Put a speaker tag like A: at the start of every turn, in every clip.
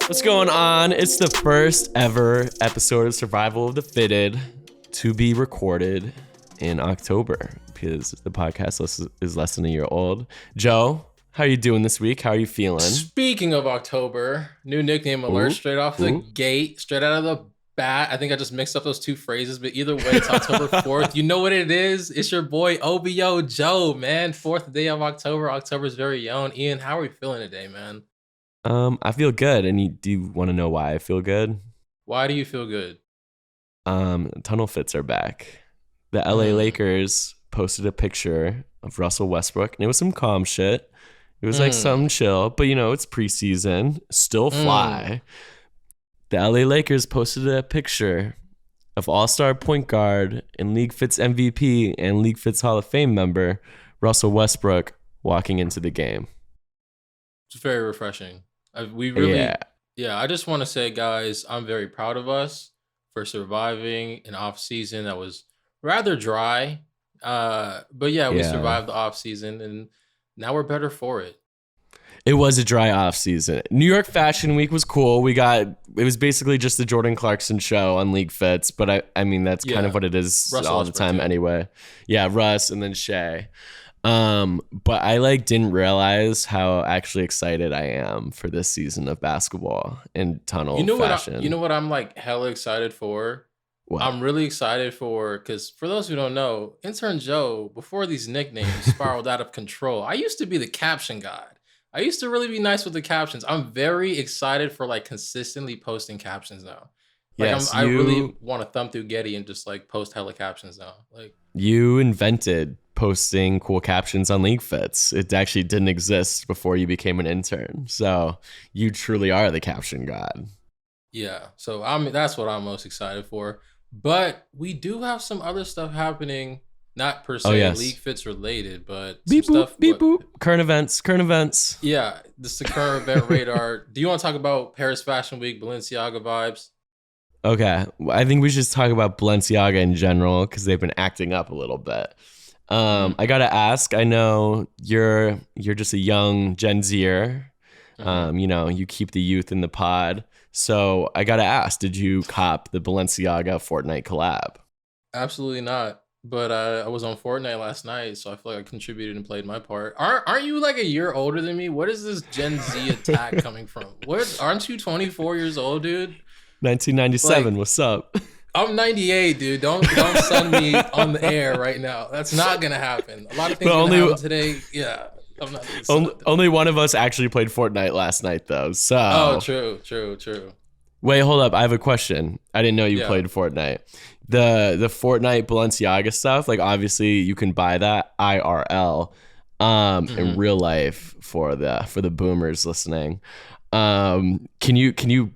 A: What's going on? It's the first ever episode of Survival of the Fitted to be recorded in October because the podcast is less than a year old. Joe, how are you doing this week? How are you feeling?
B: Speaking of October, new nickname alert straight off the gate, straight out of the bat. I think I just mixed up those two phrases, but either way, it's October 4th. You know what it is? It's your boy Ovo Joe, man. 4th day of October. October's very own. Ian, how are we feeling today, man?
A: I feel good. And do you want to know why I feel good?
B: Why do you feel good?
A: Tunnel fits are back. The LA Lakers posted a picture of Russell Westbrook, and it was some calm shit. It was like some chill, but you know, it's preseason, still fly. The LA Lakers posted a picture of all-star point guard and LeagueFits MVP and LeagueFits Hall of Fame member Russell Westbrook walking into the game.
B: It's very refreshing. I just want to say, guys, I'm very proud of us for surviving an off season that was rather dry. But we survived the off season, and now we're better for it.
A: It was a dry off season. New York Fashion Week was cool. It was basically just the Jordan Clarkson show on LeagueFits, but I mean that's kind of what it is all the time anyway. Yeah, Russ and then Shea. But I didn't realize how actually excited I am for this season of basketball and tunnel fashion.
B: You know what I'm hella excited for? What? I'm really excited for, because for those who don't know, Intern Joe, before these nicknames spiraled out of control, I used to be the caption god. I used to really be nice with the captions. I'm very excited for consistently posting captions now. I really want to thumb through Getty and just post hella captions now.
A: You invented posting cool captions on LeagueFits. It actually didn't exist before you became an intern. So you truly are the caption god. Yeah.
B: So that's what I'm most excited for. But we do have some other stuff happening. Not per se LeagueFits related, but
A: boop. Current events.
B: Yeah, this is the current event radar. Do you want to talk about Paris Fashion Week, Balenciaga vibes?
A: Okay, I think we should talk about Balenciaga in general because they've been acting up a little bit. I gotta ask. I know you're just a young Gen Zer. You keep the youth in the pod. So I gotta ask: did you cop the Balenciaga Fortnite collab?
B: Absolutely not. But I was on Fortnite last night, so I feel like I contributed and played my part. Aren't you a year older than me? What is this Gen Z attack coming from? Aren't you 24 years old, dude?
A: 1997. What's up?
B: I'm 98, dude. Don't send me on the air right now. That's not gonna happen. A lot of things gonna happen today. Yeah, I'm not.
A: Only one of us actually played Fortnite last night, though. So.
B: Oh, true.
A: Wait, hold up. I have a question. I didn't know you played Fortnite. The Fortnite Balenciaga stuff, obviously you can buy that IRL in real life for the boomers listening. Can you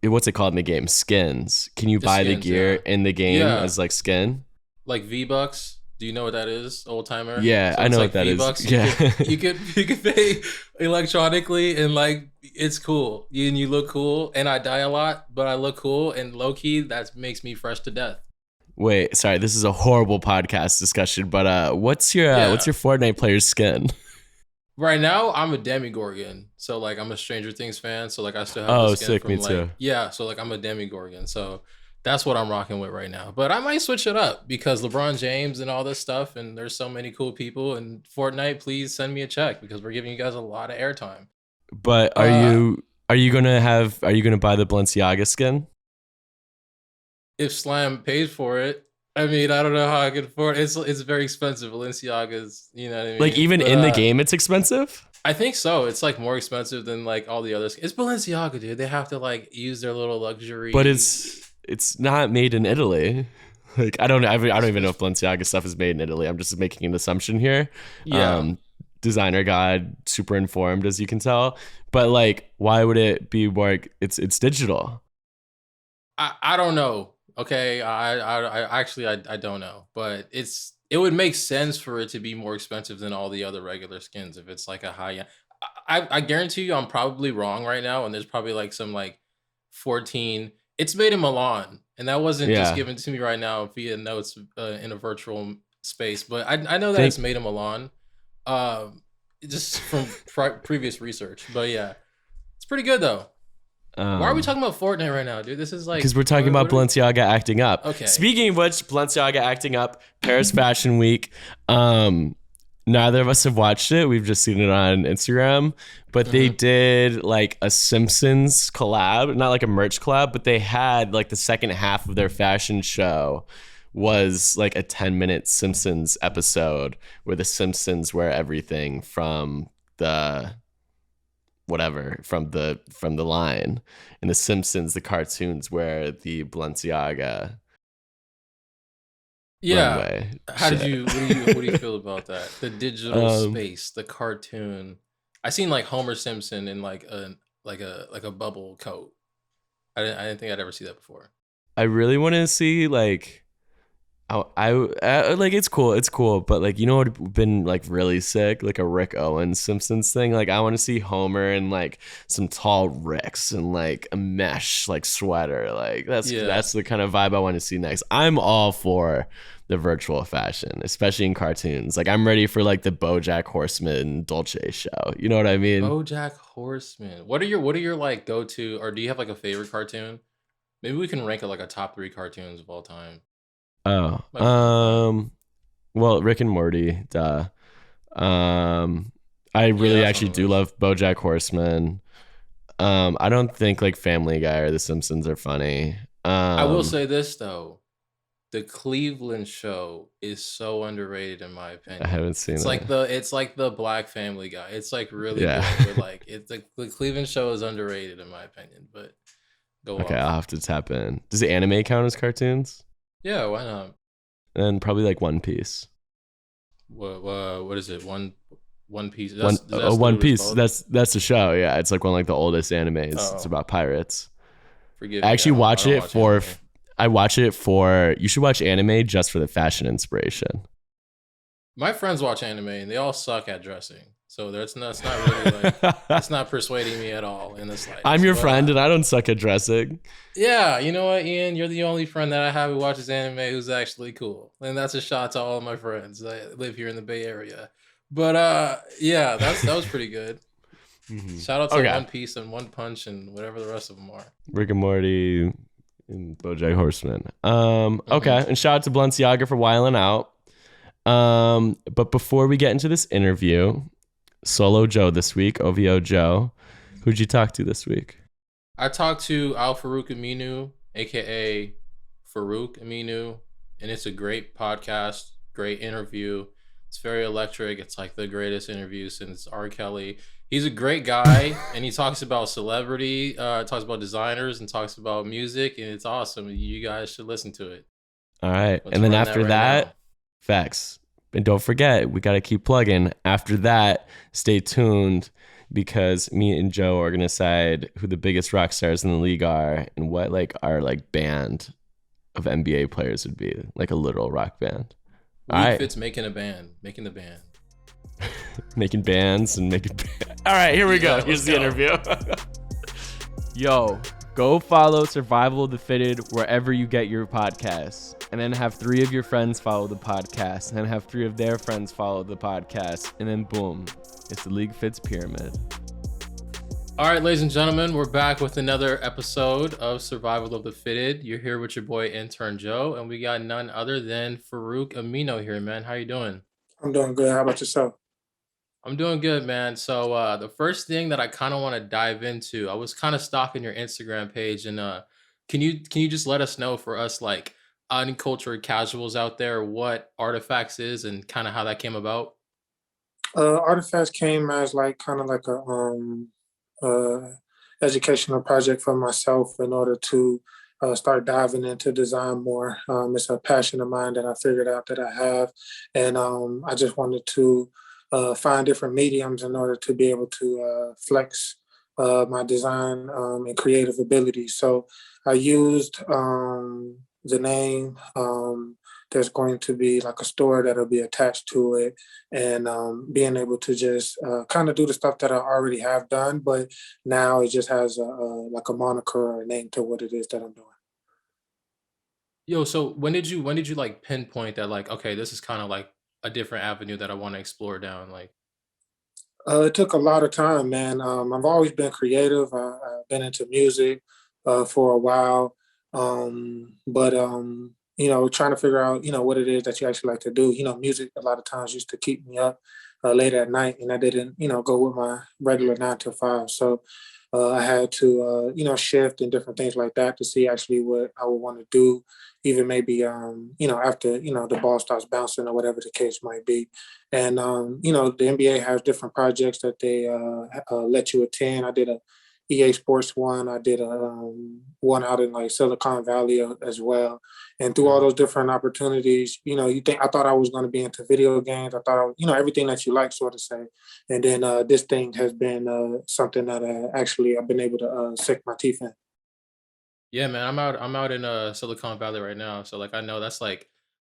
A: what's it called in the game? Skins. Can you buy the gear in the game as skin?
B: Like V-Bucks? Do you know what that is, old timer?
A: Yeah, so I know what that V-Bucks. Is. Yeah.
B: You could pay electronically and it's cool. You look cool, and I die a lot, but I look cool, and low key that makes me fresh to death.
A: Wait, sorry, this is a horrible podcast discussion, but what's your Fortnite player's skin?
B: Right now, I'm a Demigorgon, so I'm a Stranger Things fan, so I still have the skin
A: sick,
B: from
A: me too.
B: Yeah, so I'm a Demigorgon, so that's what I'm rocking with right now. But I might switch it up because LeBron James and all this stuff, and there's so many cool people. And Fortnite, please send me a check because we're giving you guys a lot of airtime.
A: But are you gonna buy the Balenciaga skin?
B: If Slam pays for it. I mean, I don't know how I can afford it. It's very expensive. Balenciaga's, you know what I mean?
A: Even in the game, it's expensive?
B: I think so. It's more expensive than all the others. It's Balenciaga, dude. They have to use their little luxury.
A: But it's not made in Italy. I don't even know if Balenciaga stuff is made in Italy. I'm just making an assumption here.
B: Yeah.
A: Designer god, super informed as you can tell. But why would it be more? It's digital.
B: I don't know. Okay, I don't know, but it would make sense for it to be more expensive than all the other regular skins if it's a high end. I guarantee you I'm probably wrong right now, and there's probably some 14. It's made in Milan, and that wasn't just given to me right now via notes in a virtual space, but I know that it's made in Milan, just from previous research. But yeah, it's pretty good though. Why are we talking about Fortnite right now, dude? This is like
A: because we're talking about Balenciaga acting up.
B: Okay.
A: Speaking of which, Balenciaga acting up, Paris Fashion Week. Neither of us have watched it. We've just seen it on Instagram. But they did like a Simpsons collab, not like a merch collab, but they had like the second half of their fashion show was like a 10-minute Simpsons episode where the Simpsons wear everything from the whatever from the line, and the Simpsons, the cartoons, wear the Balenciaga runway.
B: How did you what do you feel about that? The digital space, the cartoon. I seen like Homer Simpson in like a bubble coat. I didn't think I'd ever see that before.
A: I really want to see like I like it's cool, but like, you know what would been like really sick, like a Rick Owens Simpsons thing. Like I want to see Homer in like some tall Ricks and like a mesh like sweater. Like that's the kind of vibe I want to see next. I'm all for the virtual fashion, especially in cartoons. Like I'm ready for like the BoJack Horseman Dolce show. You know what I mean?
B: BoJack Horseman. What are your like go to, or do you have like a favorite cartoon? Maybe we can rank it like a top 3 cartoons of all time.
A: Well, Rick and Morty, duh. I really actually do love BoJack Horseman. I don't think like Family Guy or The Simpsons are funny.
B: I will say this though, the Cleveland show is so underrated in my opinion.
A: I haven't seen it.
B: It's like the Black Family Guy. It's like really good. But like the Cleveland show is underrated in my opinion. But go on.
A: Okay, I'll have to tap in. Does the anime count as cartoons?
B: Yeah, why not?
A: And probably like One Piece.
B: What is it? One Piece.
A: One Piece. That's the show. Yeah, it's like one of like the oldest animes. Oh. It's about pirates.
B: Forgive
A: me. I actually watch it for.
B: Anime.
A: I watch it for. You should watch anime just for the fashion inspiration.
B: My friends watch anime and they all suck at dressing. So that's not really like it's not persuading me at all in this life.
A: I'm your friend and I don't suck at dressing.
B: Yeah, you know what, Ian? You're the only friend that I have who watches anime who's actually cool. And that's a shot to all of my friends that live here in the Bay Area. But yeah, that was pretty good. Shout out to One Piece and One Punch and whatever the rest of them are.
A: Rick and Morty and BoJack Horseman. Okay, and shout out to Balenciaga for whiling out. But before we get into this interview, Solo Joe this week, Ovo Joe. Who'd you talk to this week?
B: I talked to Al-Farouq Aminu, aka Farouq Aminu, and it's a great podcast, great interview. It's very electric. It's like the greatest interview since R. Kelly. He's a great guy, and he talks about celebrity, talks about designers, and talks about music, and it's awesome. You guys should listen to it.
A: All right, and then after that, facts. And don't forget, we got to keep plugging. After that, stay tuned because me and Joe are going to decide who the biggest rock stars in the league are and what like our like band of NBA players would be, like a literal rock band.
B: LeagueFits making the band.
A: Making bands and making All right, here we go. Here's the interview. Yo, go follow Survival of the Fitted wherever you get your podcasts. And then have 3 of your friends follow the podcast. And then have 3 of their friends follow the podcast. And then boom, it's the LeagueFits pyramid.
B: All right, ladies and gentlemen, we're back with another episode of Survival of the Fitted. You're here with your boy, Intern Joe. And we got none other than Farouq Aminu here, man. How you doing?
C: I'm doing good. How about yourself?
B: I'm doing good, man. So the first thing that I kind of want to dive into, I was kind of stalking your Instagram page. And can you just let us know for us, like, uncultured casuals out there, what Artifacts is and kind of how that came about?
C: Artifacts came as like kind of like a educational project for myself in order to start diving into design more. It's a passion of mine that I figured out that I have, and I just wanted to find different mediums in order to be able to flex my design and creative abilities. So I used the name. There's going to be like a store that'll be attached to it, and being able to just kind of do the stuff that I already have done, but now it just has like a moniker or a name to what it is that I'm doing.
B: Yo, so when did you like pinpoint that, like, okay, this is kind of like a different avenue that I want to explore down? Like,
C: it took a lot of time, man. I've always been creative. I've been into music for a while, but trying to figure out what it is that you actually like to do. Music a lot of times used to keep me up late at night, and I didn't go with my regular 9 to 5. So I had to shift and different things like that to see actually what I would want to do, even maybe after the ball starts bouncing or whatever the case might be. And the NBA has different projects that they let you attend. I did a EA Sports one. I did a one out in like Silicon Valley as well. And through all those different opportunities, I thought I was going to be into video games. I thought, everything that you like, sort of say. And then this thing has been something that I've been able to sink my teeth in.
B: Yeah, man, I'm out in Silicon Valley right now. So like I know that's like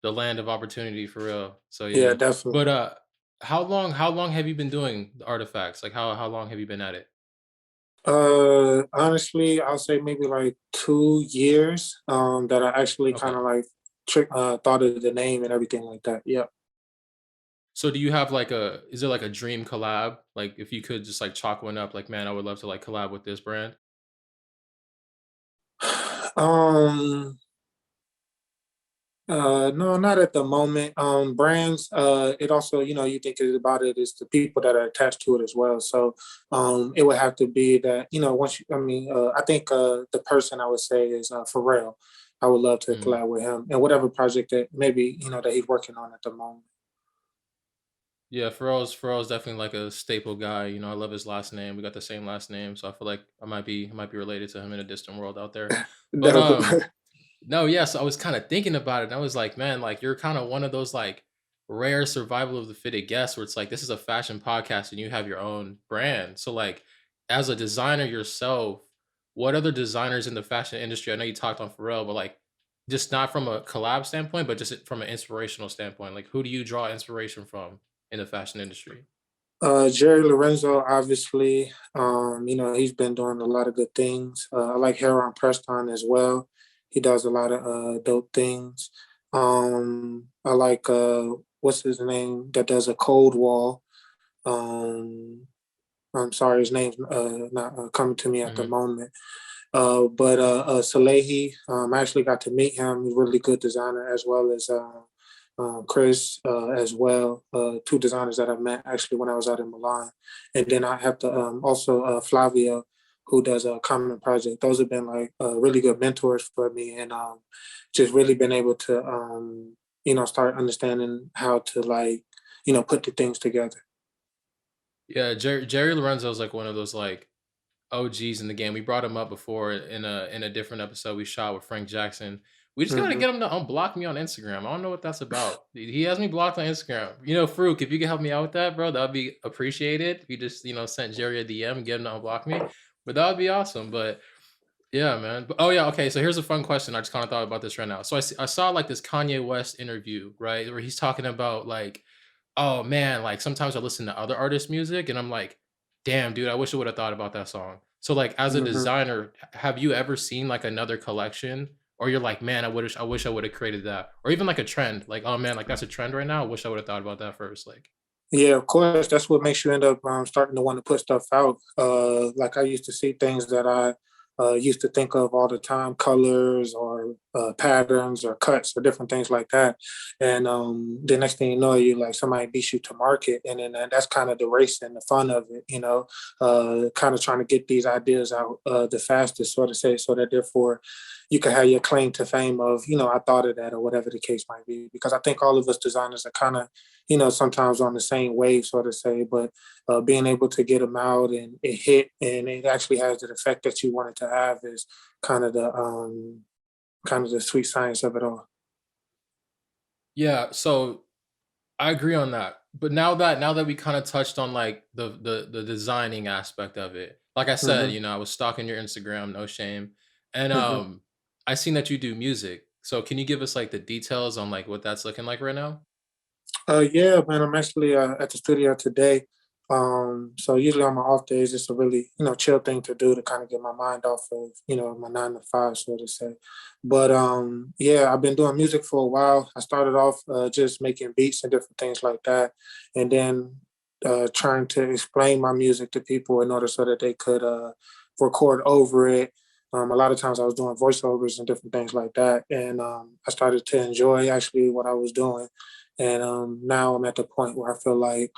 B: the land of opportunity for real. So
C: Yeah,
B: yeah.
C: definitely.
B: But how long have you been doing the artifacts? Like how long have you been at it?
C: Honestly, I'll say maybe like 2 years. That I actually kind
B: Okay.
C: of like thought of the name and everything like that. Yeah.
B: So do you have like is there like a dream collab? Like if you could just like chalk one up, like man, I would love to like collab with this brand.
C: Um. No, not at the moment. Brands. It also, you think about it is the people that are attached to it as well. So, it would have to be that, once you. I mean, I think the person I would say is Pharrell. I would love to
B: Mm.
C: collab with him and whatever project that maybe that he's working on at the moment.
B: Yeah, Pharrell's definitely like a staple guy. You know, I love his last name. We got the same last name, so I feel like I might be related to him in a distant world out there. But
C: Definitely.
B: no, yeah, so I was kind of thinking about it and I was like, man, like you're kind of one of those like rare survival of the fitted guests where it's like this is a fashion podcast and you have your own brand. So like as a designer yourself, what other designers in the fashion industry? I know you talked on Pharrell, but like just not from a collab standpoint, but just from an inspirational standpoint. Like who do you draw inspiration from in the fashion industry?
C: Jerry Lorenzo, obviously, he's been doing a lot of good things. I like Heron Preston as well. He does a lot of dope things. I like what's his name that does a cold wall. Um, I'm sorry, his name's not coming to me at the
B: Mhm.
C: moment. But Salehi, I actually got to meet him. He's a really good designer, as well as Chris as well. Two designers that I met actually when I was out in Milan. And then I have to also Flavio, who does a common project. Those have been like really good mentors for me, and just really been able to start understanding how to like put the things together.
B: Yeah, Jerry Lorenzo is like one of those like OGs in the game. We brought him up before in a different episode we shot with Frank Jackson. We just gotta
C: Hmm.
B: get him to unblock me on Instagram. I don't know what that's about. He has me blocked on Instagram. You know, Farouk, if you could help me out with that, bro, that would be appreciated. If you just, sent Jerry a DM and get him to unblock me. But that would be awesome. But yeah, man. But, oh yeah, okay. So here's a fun question. I just kind of thought about this right now. So I saw like this Kanye West interview, right? Where he's talking about like, oh man, like sometimes I listen to other artists' music and I'm like, damn, dude, I wish I would have thought about that song. So like as a
C: Hmm.
B: designer, have you ever seen like another collection? Or you're like, man, I wish I would have created that. Or even like a trend. Like, oh man, like that's a trend right now. I wish I would have thought about that first. Like,
C: Yeah, of course. That's what makes you end up starting to want to put stuff out. Like I used to see things that I used to think of all the time, colors or patterns or cuts or different things like that. And the next thing you know, you like somebody beats you to market, and then that's kind of the race and the fun of it. Kind of trying to get these ideas out the fastest, sort of say, so that therefore you can have your claim to fame of, I thought of that or whatever the case might be. Because I think all of us designers are kind of sometimes on the same wave, so to say, but being able to get them out and it hit and it actually has the effect that you want it to have is kind of the sweet science of it all.
B: yeah, so I agree on that. But now that we kind of touched on like the designing aspect of it. Like I said,
C: Hmm.
B: I was stalking your Instagram, no shame. And
C: Hmm.
B: I seen that you do music. So can you give us like the details on like what that's looking like right now?
C: Yeah, man, I'm actually at the studio today. So usually on my off days, it's a really, chill thing to do to kind of get my mind off of, my 9 to 5, so to say. But yeah, I've been doing music for a while. I started off just making beats and different things like that. And then trying to explain my music to people in order so that they could record over it. A lot of times I was doing voiceovers and different things like that. And I started to enjoy actually what I was doing. And now I'm at the point where I feel like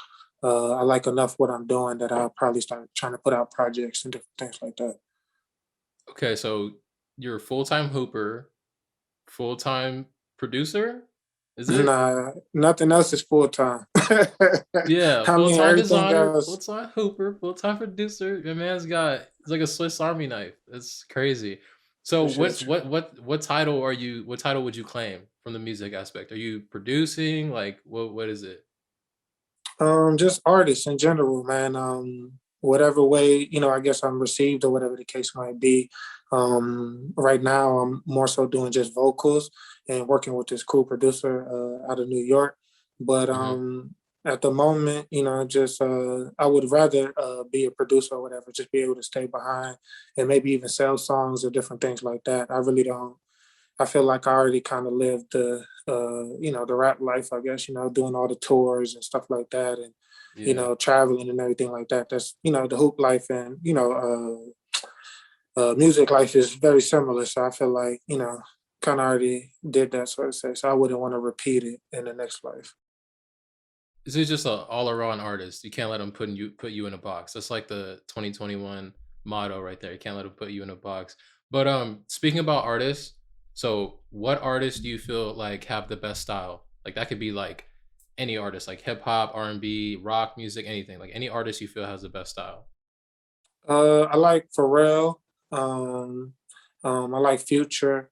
C: I like enough what I'm doing that I'll probably start trying to put out projects and different things like that.
B: Okay, so you're a full-time hooper, full-time producer? Is it?
C: Nah, nothing else is full time.
B: Yeah,
C: I mean,
B: full-time
C: everything
B: designer,
C: else.
B: full-time hooper, full-time producer. Your man's got it's like a Swiss Army knife. It's crazy. So
C: Appreciate you.
B: what title are you what title would you claim from the music aspect? Are you producing? Like what is it?
C: Just artists in general, man. Whatever way, I guess I'm received or whatever the case might be. Right now I'm more so doing just vocals and working with this cool producer out of New York. But
B: Hmm.
C: at the moment, just I would rather be a producer or whatever, just be able to stay behind and maybe even sell songs or different things like that. I really don't I feel like I already kind of lived the rap life, I guess, doing all the tours and stuff like that and,
B: Yeah.
C: traveling and everything like that. That's, the hoop life and, music life is very similar. So I feel like, kind of already did that, so to say. So I wouldn't want to repeat it in the next life.
B: Is it just a all-around artist? You can't let them put you in a box. That's like the 2021 motto right there. You can't let them put you in a box. But speaking about artists, so what artists do you feel like have the best style? Like that could be like any artist, like hip hop, R&B, rock music, anything. Like any artist you feel has the best style.
C: I like Pharrell. Um, I like Future.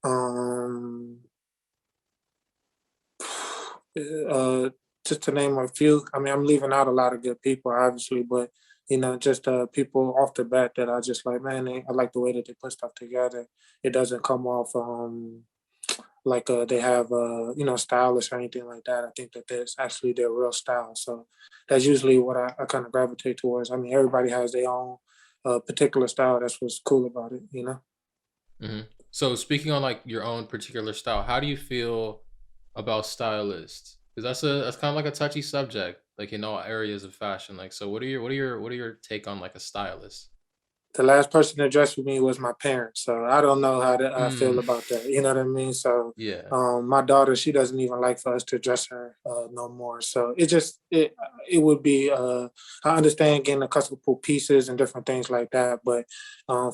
C: Um, uh, just to name a few. I mean, I'm leaving out a lot of good people, obviously, but just people off the bat that I just like, man, I like the way that they put stuff together. It doesn't come off like they have stylish or anything like that. I think that that's actually their real style. So that's usually what I kind of gravitate towards. I mean, everybody has their own particular style. That's what's cool about it.
B: Hmm. So speaking on like your own particular style, how do you feel about stylists? Because that's kind of like a touchy subject, like in all areas of fashion. Like, so what are your take on like a stylist?
C: The last person that dressed with me was my parents, so I don't know how I feel
B: Mm,
C: about that. You know what I mean? So,
B: yeah.
C: my daughter, she doesn't even like for us to dress her no more. So it would be. I understand getting a couple pieces and different things like that, but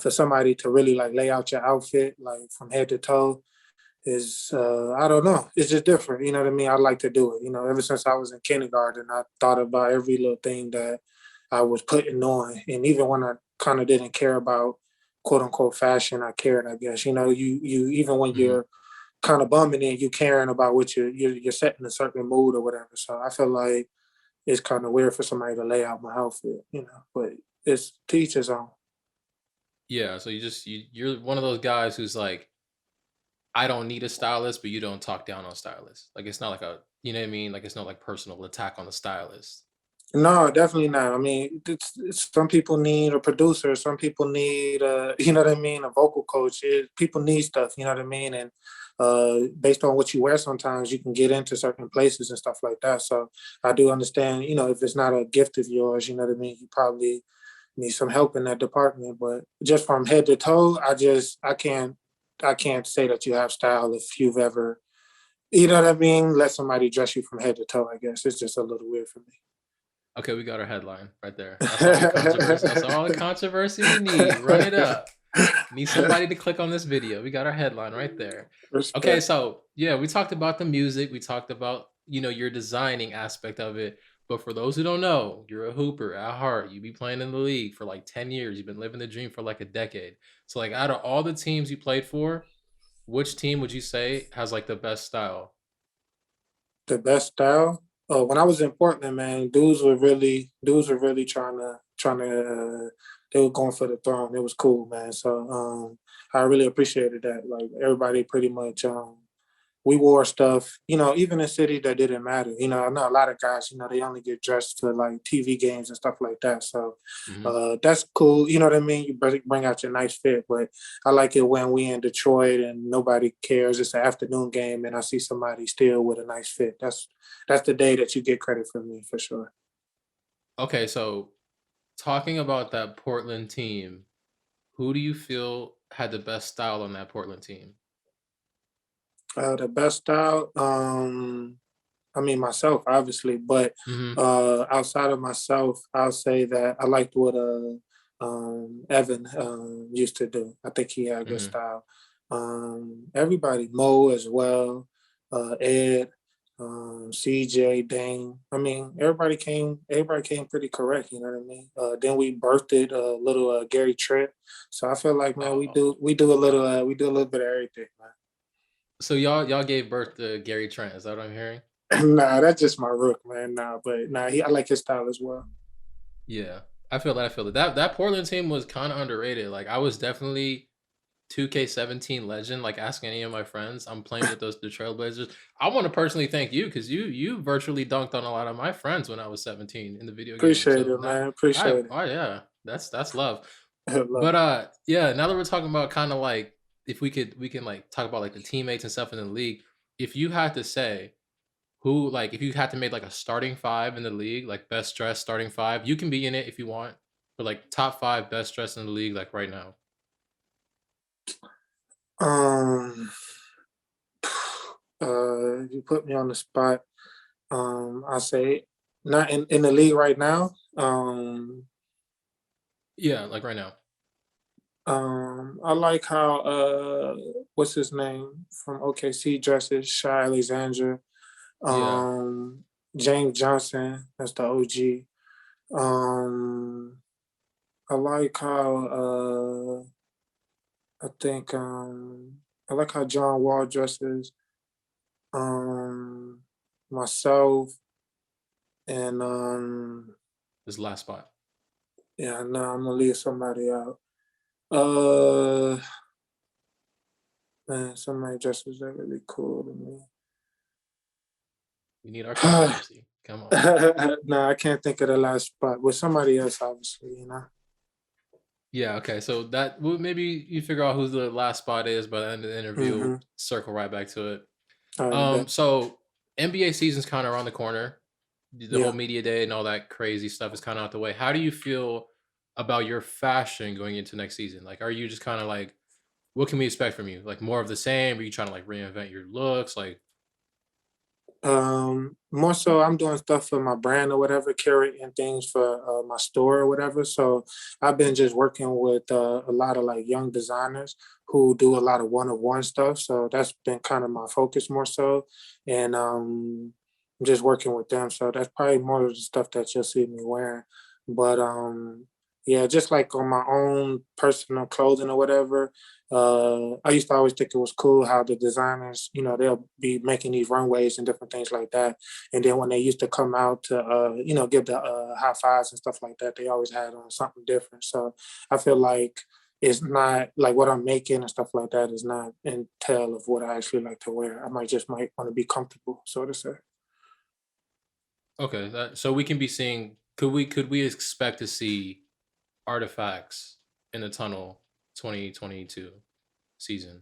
C: for somebody to really like lay out your outfit like from head to toe is I don't know. It's just different. You know what I mean? I like to do it. Ever since I was in kindergarten, I thought about every little thing that I was putting on, and even when I kind of didn't care about quote unquote fashion, I cared. I guess you even when
B: Hmm.
C: you're kind of bumming it, you caring about what you're setting a certain mood or whatever. So I feel like it's kind of weird for somebody to lay out my outfit, but it's to each his own.
B: Yeah. So you're one of those guys who's like, I don't need a stylist, but you don't talk down on stylists. Like it's not like a, you know what I mean? Like it's not like personal attack on the stylist.
C: No, definitely not. I mean, some people need a producer. Some people need, you know what I mean, a vocal coach. People need stuff. You know what I mean, and based on what you wear, sometimes you can get into certain places and stuff like that. So I do understand. If it's not a gift of yours, you know what I mean, you probably need some help in that department. But just from head to toe, I can't say that you have style if you've ever, you know what I mean, let somebody dress you from head to toe. I guess it's just a little weird for me.
B: Okay, we got our headline right there. That's all the controversy. That's all the controversy we need. Run it up. Need somebody to click on this video. We got our headline right there. Okay,
C: Respect.
B: so yeah, we talked about the music. We talked about, your designing aspect of it. But for those who don't know, you're a hooper at heart. You be playing in the league for like 10 years. You've been living the dream for like a decade. So like out of all the teams you played for, which team would you say has like the best style?
C: The best style. When I was in Portland, man, dudes were really trying to. They were going for the throne. It was cool, man. So I really appreciated that. Like everybody, pretty much. We wore stuff, even in city that didn't matter. I know a lot of guys, they only get dressed for like TV games and stuff like that. So
B: Mhm.
C: that's cool. You know what I mean? You bring out your nice fit, but I like it when we in Detroit and nobody cares. It's an afternoon game and I see somebody still with a nice fit. That's the day that you get credit from me for sure.
B: Okay, so talking about that Portland team, who do you feel had the best style on that Portland team?
C: The best style, I mean myself, obviously, but
B: Hmm.
C: outside of myself, I'll say that I liked what Evan used to do. I think he had good
B: Hmm.
C: style. Everybody, Mo as well, Ed, CJ, Dane. I mean, everybody came pretty correct. You know what I mean? Then we birthed a little Gary Trent. So I feel like, man,
B: Oh,
C: we do a little bit of everything, man.
B: so y'all gave birth to Gary Trent. Is that what I'm hearing?
C: Nah, that's just my rook, man. Nah, but nah, I like his style as well.
B: Yeah, I feel that. I feel that. That Portland team was kind of underrated. Like I was definitely 2K17 legend. Like asking any of my friends, I'm playing with the Trailblazers. I want to personally thank you because you virtually dunked on a lot of my friends when I was 17 in the video game.
C: Appreciate
B: So
C: it,
B: that
C: man. Appreciate it.
B: oh yeah, that's love.
C: Love
B: But
C: it.
B: yeah, now that we're talking about kind of like if we can like talk about like the teammates and stuff in the league. If you had to say who like if you had to make like a starting five in the league, like best dressed starting five, you can be in it if you want. But like top five best dressed in the league, like right now.
C: Um, you put me on the spot. I say not in the league right now.
B: Yeah, like right now.
C: I like how what's his name from OKC dresses, Shy Alexandra.
B: Yeah.
C: Um, James Johnson, that's the OG. Um, I like how I think I like how John Wall dresses. Um, myself and
B: This last spot.
C: yeah, no, I'm gonna leave somebody out. Uh, man, somebody dresses that really cool to me.
B: We need our controversy. Come on.
C: No, I can't think of the last spot. With somebody else, obviously, you know.
B: Yeah, okay. So that well, maybe you figure out who the last spot is by the end of the interview.
C: Mm-hmm.
B: We'll circle right back to it.
C: All right, bet.
B: So NBA season's kind of around the corner. The whole
C: Yeah.
B: media day and all that crazy stuff is kind of out the way. How do you feel about your fashion going into next season? Like, are you just kind of like, what can we expect from you? Like more of the same? Are you trying to like reinvent your looks? Like,
C: More so I'm doing stuff for my brand or whatever, curating things for my store or whatever. So I've been just working with a lot of like young designers who do a lot of one-of-one stuff. So that's been kind of my focus more so. And I'm just working with them. So that's probably more of the stuff that you'll see me wearing. But yeah, just like on my own personal clothing or whatever, I used to always think it was cool how the designers, you know, they'll be making these runways and different things like that. And then when they used to come out to, you know, give the high fives and stuff like that, they always had on something different. So I feel like it's not like what I'm making and stuff like that is not entail of what I actually like to wear. I might want to be comfortable, so to say.
B: okay, that so we can be seeing. Could we expect to see artifacts in the tunnel 2022 season?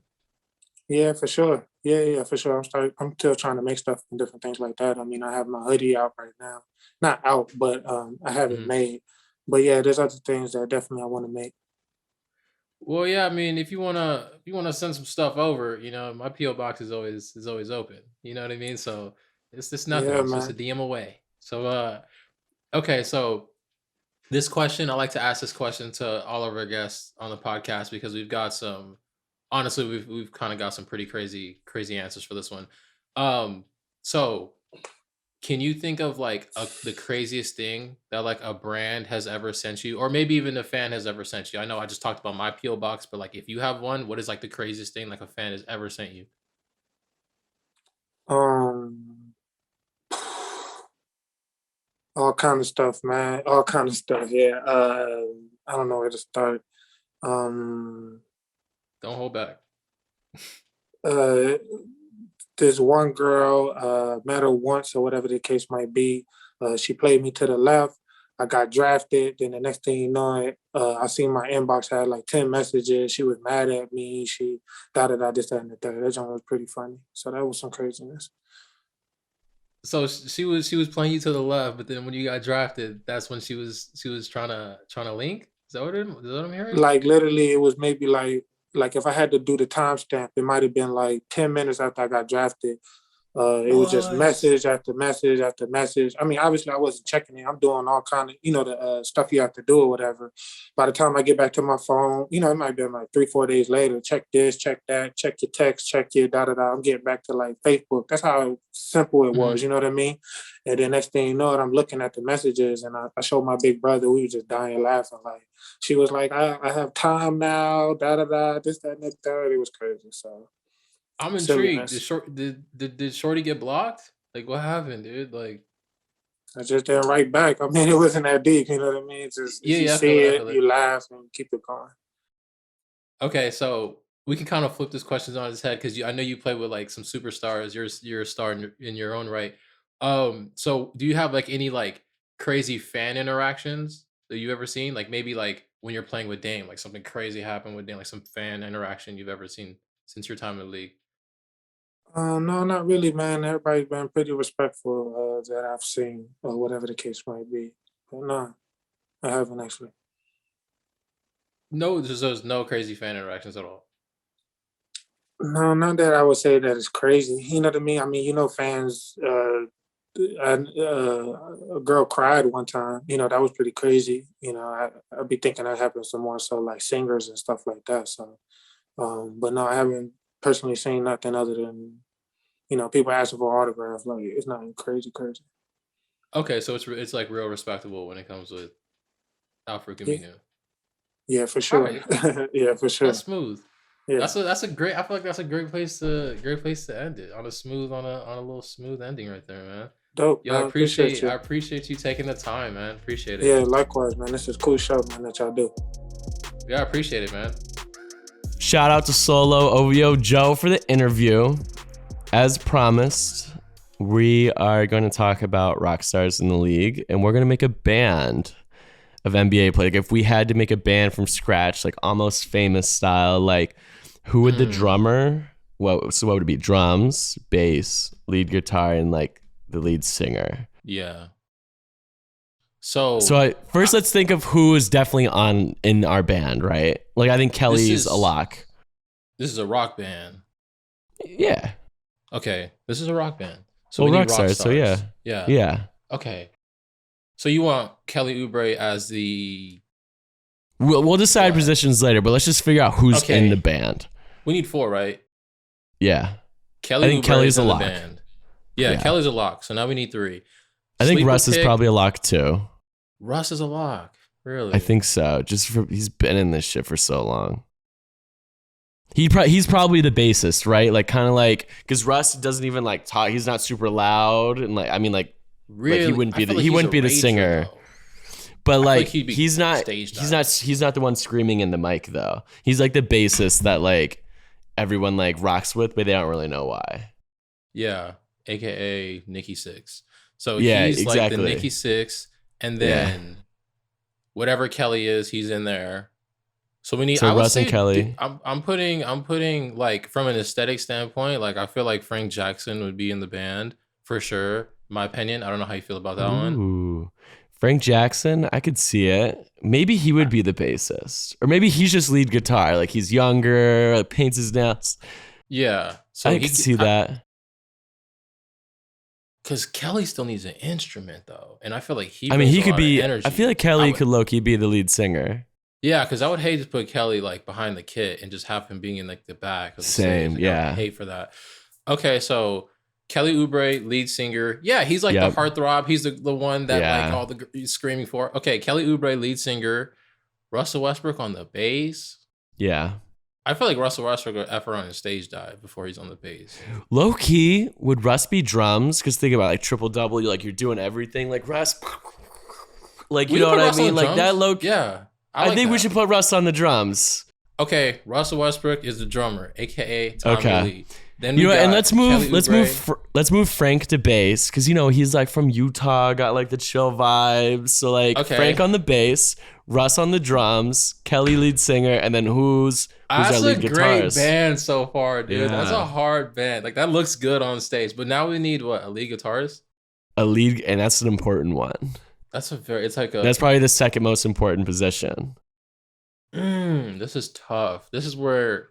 C: Yeah, for sure. Yeah, for sure. I'm still trying to make stuff and different things like that. I mean, I have my hoodie out right now. Not out, but I have it
B: Mhm.
C: made. But yeah, there's other things that definitely I want to make.
B: Well, yeah, I mean, if you wanna send some stuff over, my PO box is always open. You know what I mean? So it's just nothing.
C: Yeah,
B: It's just a
C: man.
B: DM away. So okay, so this question, I like to ask this question to all of our guests on the podcast because we've got some honestly, we've kind of got some pretty crazy answers for this one. So can you think of like the craziest thing that like a brand has ever sent you, or maybe even a fan has ever sent you? I know I just talked about my PO box, but like if you have one, what is like the craziest thing like a fan has ever sent you?
C: Um, all kind of stuff, man. All kind of stuff. Yeah. I don't know where to start. Um,
B: Don't hold back.
C: uh, there's one girl, met her once or whatever the case might be. She played me to the left. I got drafted. Then the next thing you know, I seen my inbox had like 10 messages. She was mad at me. She da da da this, that, and the third. That one was pretty funny. So that was some craziness.
B: So she was playing you to the left, but then when you got drafted, that's when she was trying to link. Is that what I'm hearing?
C: Like literally, it was maybe like if I had to do the timestamp, it might have been like 10 minutes after I got drafted. It was just
B: What?
C: message after message after message. I mean, obviously, I wasn't checking it. I'm doing all kind of, the stuff you have to do or whatever. By the time I get back to my phone, it might be like 3, 4 days later. Check this, check that, check your text, check your da da da. I'm getting back to like Facebook. That's how simple it was.
B: Mhm.
C: You know what I mean? And then next thing you know, I'm looking at the messages, and I showed my big brother. We were just dying laughing. Like she was like, "I have time now." Da da da. This that and that. Third. It was crazy. So
B: I'm intrigued.
C: silliness.
B: Did Shorty get blocked? Like what happened, dude? Like
C: I just didn't write back. I mean, it wasn't that deep. You know what I mean? It's just if
B: yeah,
C: you
B: yeah, I feel
C: see
B: it. I
C: it,
B: feel it.
C: you laugh and keep it going.
B: Okay, so we can kind of flip this question on its head because I know you play with like some superstars. You're a star in your own right. So do you have like any like crazy fan interactions that you ever seen? Like maybe like when you're playing with Dame, like something crazy happened with Dame, like some fan interaction you've ever seen since your time in the league.
C: No, not really, man. Everybody's been pretty respectful that I've seen, or whatever the case might be. But no, I haven't actually.
B: No, there's no crazy fan interactions at all.
C: No, not that I would say that it's crazy. You know what I mean? I mean, fans. A girl cried one time. That was pretty crazy. I'd be thinking that happens to more so like singers and stuff like that. So, but no, I haven't personally seen nothing other than people asking for autographs. Like it's not crazy, crazy.
B: Okay, so it's like real respectable when it comes with Al-Farouq and
C: Yeah,
B: Aminu.
C: yeah, for
B: All
C: sure.
B: right,
C: Yeah, for
B: that's
C: sure.
B: smooth.
C: Yeah,
B: That's a great. I feel like that's a great place to end it on a smooth on a little smooth ending right there, man.
C: dope,
B: Yo,
C: man. Appreciate
B: I
C: you.
B: appreciate you taking the time, man. Appreciate it.
C: Yeah, likewise, man. This is cool show, man, that y'all do.
B: Yeah, I appreciate it, man.
A: Shout out to Solo Ovo Joe for the interview. As promised, we are going to talk about rock stars in the league, and we're going to make a band of NBA play. Like if we had to make a band from scratch, like Almost Famous style, like who would the drummer? What would it be? Drums, bass, lead guitar, and like the lead singer.
B: Yeah.
A: First let's think of who is definitely in our band, right? Like I think Kelly's a lock.
B: This is a rock band.
A: Yeah.
B: Okay, this is a rock band. So
A: well,
B: we need
A: rock stars. So yeah.
B: Yeah.
A: Yeah.
B: Okay. So you want Kelly Oubre as the?
A: We'll decide positions later, but let's just figure out who's in the band.
B: We need 4, right?
A: Yeah.
B: Kelly.
A: I think
B: Oubre
A: Kelly's a
B: in the
A: lock.
B: band. Yeah, Kelly's a lock. So now we need 3.
A: I think Russ is probably a lock too.
B: Russ is a lock. Really?
A: I think so. He's been in this shit for so long. He's probably the bassist, right? Like kind of like because Russ doesn't even like talk. He's not super loud, and like I mean like
B: really
A: like, he wouldn't be the singer.
B: Though.
A: But like he's not the one screaming in the mic though. He's like the bassist that like everyone like rocks with, but they don't really know why.
B: Yeah, aka Nikki Sixx. So
A: yeah,
B: he's
A: exactly.
B: like the Nikki Sixx, and then whatever Kelly is, he's in there. So we need
A: Russ and Kelly.
B: I'm putting like from an aesthetic standpoint, like I feel like Frank Jackson would be in the band for sure. My opinion. I don't know how you feel about that one.
A: Frank Jackson, I could see it. Maybe he would be the bassist, or maybe he's just lead guitar. Like he's younger, paints his nails.
B: Yeah, so
A: I could see that.
B: Because Kelly still needs an instrument though, and I feel like he could
A: be.
B: Energy.
A: I feel like Kelly could low-key be the lead singer.
B: Yeah, because I would hate to put Kelly like behind the kit and just have him being in like the back. Of the
A: Same,
B: stage.
A: yeah.
B: I would hate for that. Okay, so Kelly Oubre, lead singer. Yeah, he's like the heartthrob. He's the one that like all the screaming for. Okay, Kelly Oubre, lead singer. Russell Westbrook on the bass.
A: Yeah.
B: I feel like Russell Westbrook would effort on his stage dive before he's on the bass.
A: Low key, would Russ be drums? Because think about it, like triple double, you're doing everything. Like Russ, like you know what I mean? Like that low key.
B: Yeah.
A: I think we should put Russ on the drums.
B: Okay, Russell Westbrook is the drummer, aka Tom Lee. Then
A: and let's move Frank to bass because he's like from Utah, got like the chill vibes. So like Frank on the bass, Russ on the drums, Kelly lead singer, and then who's our lead guitarist? That's a great
B: band so far, dude. Yeah. That's a hard band. Like that looks good on stage, but now we need a lead guitarist?
A: a lead, and that's an important one.
B: That's that's
A: probably the second most important position.
B: This is tough. This is where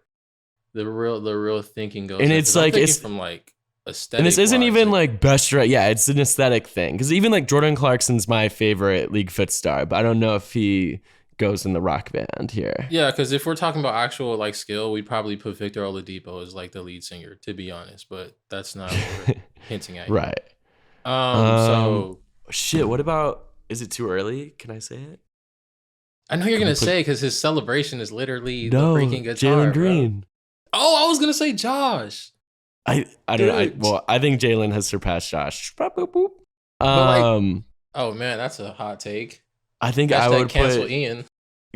B: the real thinking goes.
A: And it's like it's
B: from like aesthetic.
A: And this isn't even like best right. Yeah, it's an aesthetic thing. Because even like Jordan Clarkson's my favorite LeagueFits star, but I don't know if he goes in the rock band here.
B: Yeah, because if we're talking about actual like skill, we'd probably put Victor Oladipo as like the lead singer, to be honest. But that's not what we're hinting at.
A: Right.
B: So
A: shit. What about? Is it too early? Can I say it?
B: I know you're gonna say because his celebration is literally the freaking guitar.
A: Jalen Green.
B: Bro. Oh, I was gonna say Josh.
A: I don't know. I think Jalen has surpassed Josh.
B: Oh man, that's a hot take.
A: I think I would
B: cancel Ian.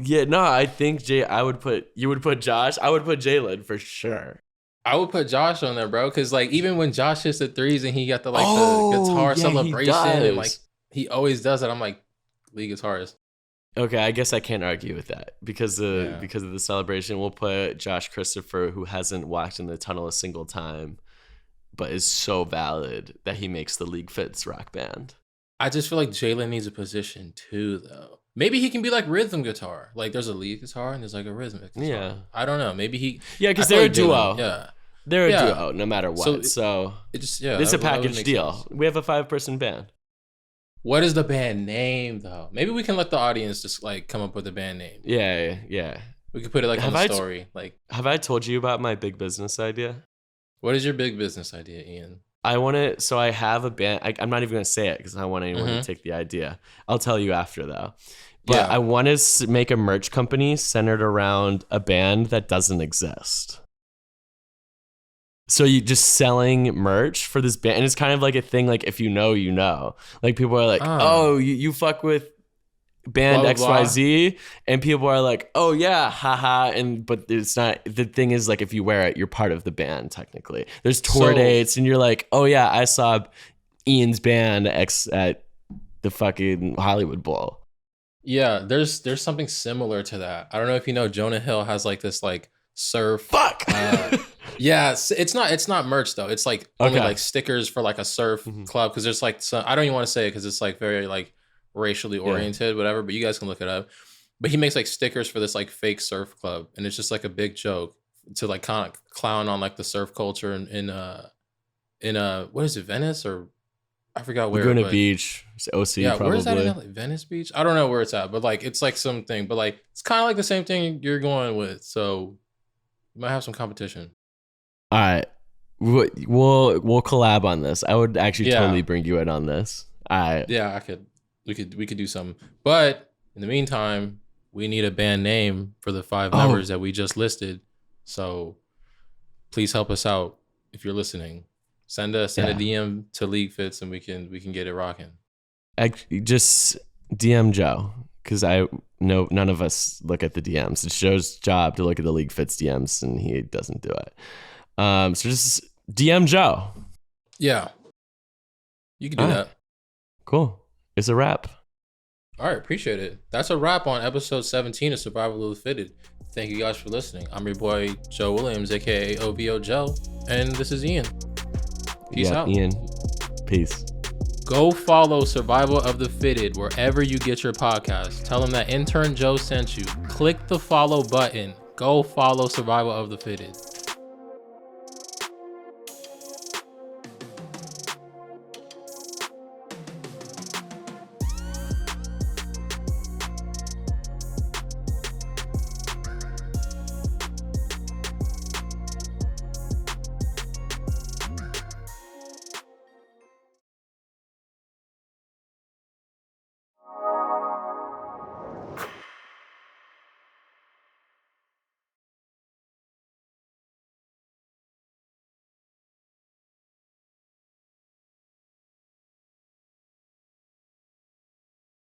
A: Yeah, no, I think you would put Josh. I would put Jalen for sure.
B: I would put Josh on there, bro, because like even when Josh hits the threes and he got the the guitar celebration and like he always does it, I'm like, lead guitarist.
A: Okay, I guess I can't argue with that because of the celebration. We'll put Josh Christopher, who hasn't walked in the tunnel a single time, but is so valid that he makes the LeagueFits rock band.
B: I just feel like Jalen needs a position too, though. Maybe he can be like rhythm guitar. Like there's a lead guitar and there's like a rhythmic guitar.
A: Yeah.
B: I don't know. Maybe he.
A: Yeah, because they're a duo.
B: Yeah.
A: They're a duo no matter what. So
B: it's
A: a package deal. Sense. We have a 5-person band.
B: What is the band name though? Maybe we can let the audience just like come up with a band name.
A: Yeah.
B: We could put it like on the story.
A: Have I told you about my big business idea?
B: What is your big business idea, Ian?
A: So I have a band. I'm not even going to say it because I don't want anyone to take the idea. I'll tell you after though. But I want to make a merch company centered around a band that doesn't exist. So you just selling merch for this band, and it's kind of like a thing. Like if you know, you know. Like people are like, "Oh, you fuck with band blah, blah, XYZ," blah. And people are like, "Oh yeah, haha." But it's not. The thing is, like, if you wear it, you're part of the band technically. There's tour dates, and you're like, "Oh yeah, I saw Ian's band at the fucking Hollywood Bowl."
B: Yeah, there's something similar to that. I don't know if you know, Jonah Hill has like this like surf.
A: Fuck.
B: Yeah, it's not merch though. It's like only like stickers for like a surf club because there's like some, I don't even want to say it because it's like very like racially oriented, whatever. But you guys can look it up. But he makes like stickers for this like fake surf club, and it's just like a big joke to like kind of clown on like the surf culture in what is it, Venice or I forgot where.
A: Laguna Beach, it's OC.
B: Yeah,
A: probably.
B: Where is that in LA? Venice Beach? I don't know where it's at, but like it's like something. But like it's kind of like the same thing you're going with, so you might have some competition.
A: All right, we'll collab on this. I would actually totally bring you in on this. All right.
B: Yeah, we could do something. But in the meantime, we need a band name for the 5 members that we just listed. So please help us out if you're listening. Send a DM to LeagueFits and we can get it rocking.
A: Just DM Joe because I know none of us look at the DMs. It's Joe's job to look at the LeagueFits DMs and he doesn't do it. So just DM Joe.
B: Yeah. You can do that.
A: Cool. It's a wrap.
B: All right. Appreciate it. That's a wrap on episode 17 of Survival of the Fitted. Thank you guys for listening. I'm your boy, Joe Williams, a.k.a. Ovo Joe. And this is Ian. Peace out.
A: Ian. Peace.
B: Go follow Survival of the Fitted wherever you get your podcast. Tell them that intern Joe sent you. Click the follow button. Go follow Survival of the Fitted.